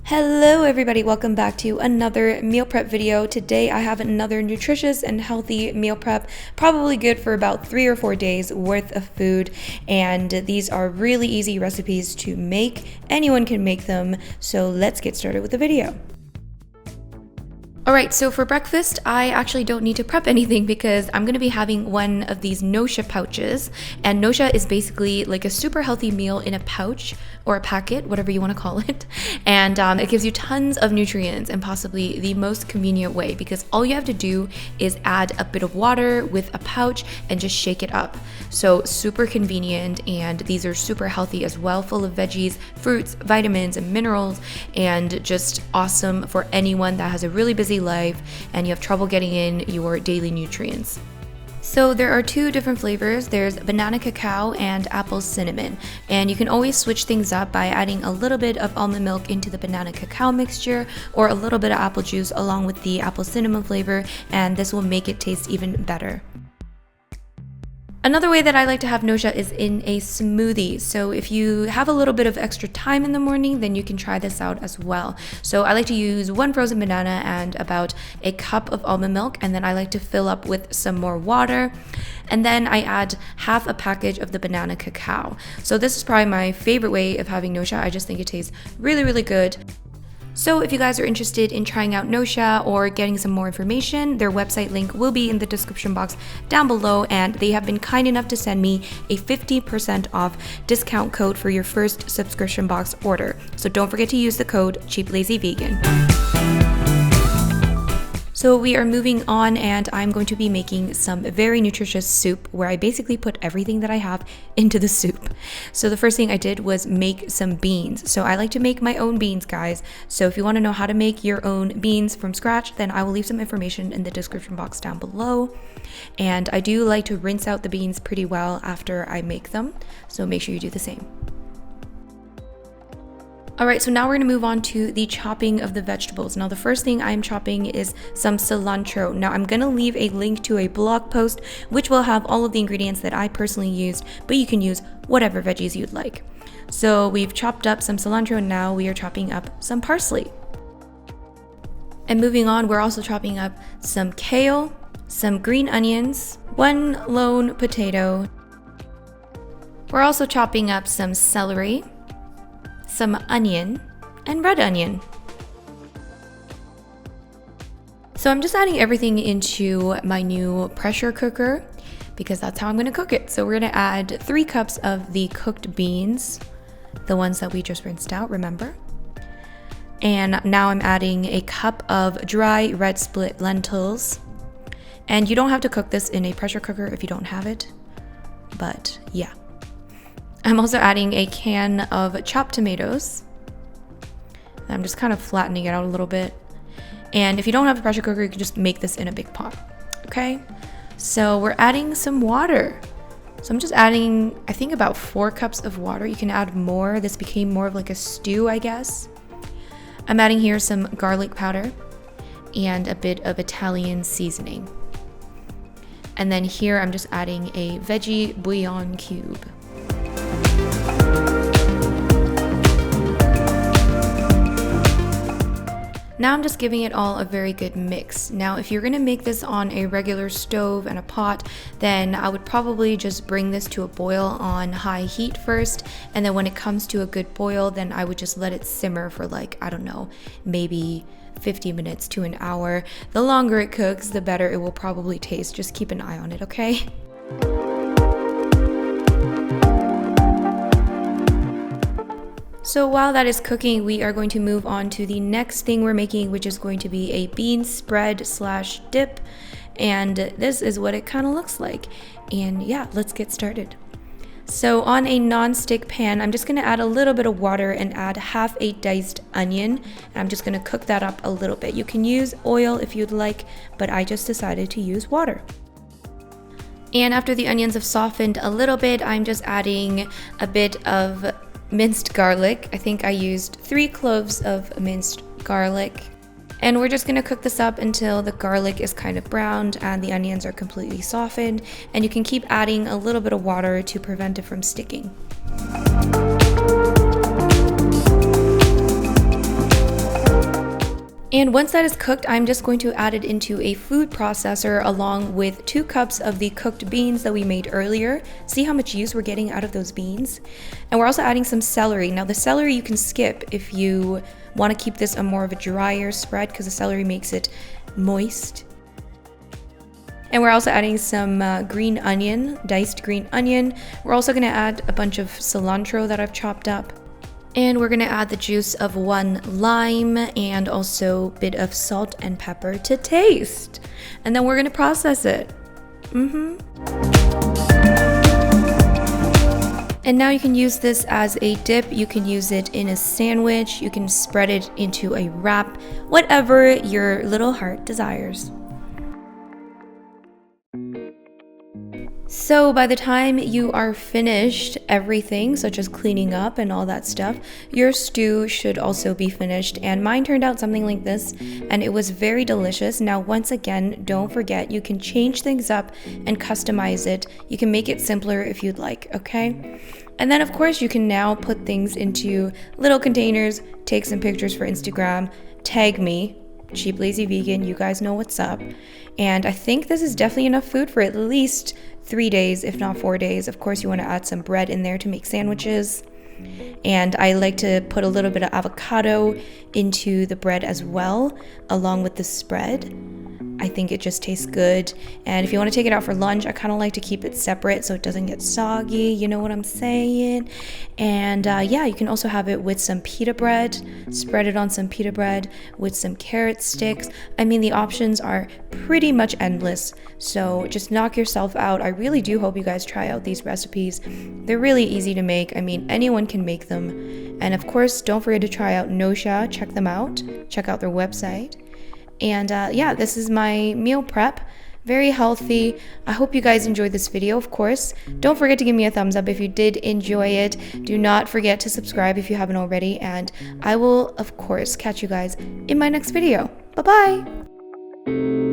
Hello everybody, welcome back to another meal prep video. Today I have another nutritious and healthy meal prep, probably good for about 3 or 4 days worth of food, and these are really easy recipes to make. Anyone can make them, so let's get started with the video. Alright, so for breakfast, I actually don't need to prep anything because I'm going to be having one of these Nosha pouches. And Nosha is basically like a super healthy meal in a pouch or a packet, whatever you want to call it. And it gives you tons of nutrients and possibly the most convenient way because all you have to do is add a bit of water with a pouch and just shake it up. So super convenient, and these are super healthy as well, full of veggies, fruits, vitamins, and minerals, and just awesome for anyone that has a really busy life and you have trouble getting in your daily nutrients. So there are 2 different flavors. There's banana cacao and apple cinnamon, and you can always switch things up by adding a little bit of almond milk into the banana cacao mixture or a little bit of apple juice along with the apple cinnamon flavor, and this will make it taste even better. Another way that I like to have Nosha is in a smoothie. So if you have a little bit of extra time in the morning, then you can try this out as well. So I like to use 1 frozen banana and about a cup of almond milk, and then I like to fill up with some more water. And then I add half a package of the banana cacao. So this is probably my favorite way of having Nosha. I just think it tastes really, really good. So if you guys are interested in trying out Nosha or getting some more information, their website link will be in the description box down below, and they have been kind enough to send me a 50% off discount code for your first subscription box order. So don't forget to use the code CheapLazyVegan. So we are moving on, and I'm going to be making some very nutritious soup where I basically put everything that I have into the soup. So the first thing I did was make some beans. So I like to make my own beans, guys. So if you want to know how to make your own beans from scratch, then I will leave some information in the description box down below. And I do like to rinse out the beans pretty well after I make them, so make sure you do the same. Alright, so now we're going to move on to the chopping of the vegetables. Now the first thing I'm chopping is some cilantro. Now I'm going to leave a link to a blog post which will have all of the ingredients that I personally used, but you can use whatever veggies you'd like. So we've chopped up some cilantro, and now we are chopping up some parsley. And moving on, we're also chopping up some kale, some green onions, 1 lone potato. We're also chopping up some celery, some onion, and red onion. So I'm just adding everything into my new pressure cooker because that's how I'm going to cook it. So we're going to add 3 cups of the cooked beans, the ones that we just rinsed out, remember? And now I'm adding a cup of dry red split lentils. And you don't have to cook this in a pressure cooker if you don't have it, but yeah. I'm also adding a can of chopped tomatoes. I'm just kind of flattening it out a little bit. And if you don't have a pressure cooker, you can just make this in a big pot. Okay, so we're adding some water. So I'm just adding, I think, about 4 cups of water. You can add more. This became more of like a stew, I guess. I'm adding here some garlic powder and a bit of Italian seasoning. And then here I'm just adding a veggie bouillon cube. Now I'm just giving it all a very good mix. Now if you're going to make this on a regular stove and a pot, then I would probably just bring this to a boil on high heat first, and then when it comes to a good boil, then I would just let it simmer for like, I don't know, maybe 50 minutes to an hour. The longer it cooks, the better it will probably taste. Just keep an eye on it, okay? So while that is cooking, we are going to move on to the next thing we're making, which is going to be a bean spread slash dip. And this is what it kind of looks like. And yeah, let's get started. So on a non-stick pan, I'm just going to add a little bit of water and add half a diced onion. And I'm just going to cook that up a little bit. You can use oil if you'd like, but I just decided to use water. And after the onions have softened a little bit, I'm just adding a bit of minced garlic. I think I used 3 cloves of minced garlic. And we're just going to cook this up until the garlic is kind of browned and the onions are completely softened. And you can keep adding a little bit of water to prevent it from sticking. And once that is cooked, I'm just going to add it into a food processor along with 2 cups of the cooked beans that we made earlier. See how much use we're getting out of those beans? And we're also adding some celery. Now the celery you can skip if you want to keep this a more of a drier spread because the celery makes it moist. And we're also adding some green onion, diced green onion. We're also going to add a bunch of cilantro that I've chopped up. And we're gonna add the juice of 1 lime and also a bit of salt and pepper to taste. And then we're gonna process it. And now you can use this as a dip, you can use it in a sandwich, you can spread it into a wrap, whatever your little heart desires. So by the time you are finished everything, such as cleaning up and all that stuff, your stew should also be finished. And mine turned out something like this, and it was very delicious. Now, once again, don't forget, you can change things up and customize it. You can make it simpler if you'd like, okay? And then, of course, you can now put things into little containers, take some pictures for Instagram, tag me, Cheap Lazy Vegan, you guys know what's up. And I think this is definitely enough food for at least 3 days, if not 4 days. Of course, you want to add some bread in there to make sandwiches. And I like to put a little bit of avocado into the bread as well, along with the spread. I think it just tastes good. And if you want to take it out for lunch, I kind of like to keep it separate so it doesn't get soggy, you know what I'm saying? And yeah, you can also have it with some pita bread, spread it on some pita bread with some carrot sticks. I mean, the options are pretty much endless, so just knock yourself out. I really do hope you guys try out these recipes. They're really easy to make. I mean, anyone can make them. And of course, don't forget to try out Nosha. Check them out. Check out their website. And yeah, this is my meal prep. Very healthy. I hope you guys enjoyed this video, of course. Don't forget to give me a thumbs up if you did enjoy it. Do not forget to subscribe if you haven't already. And I will, of course, catch you guys in my next video. Bye-bye!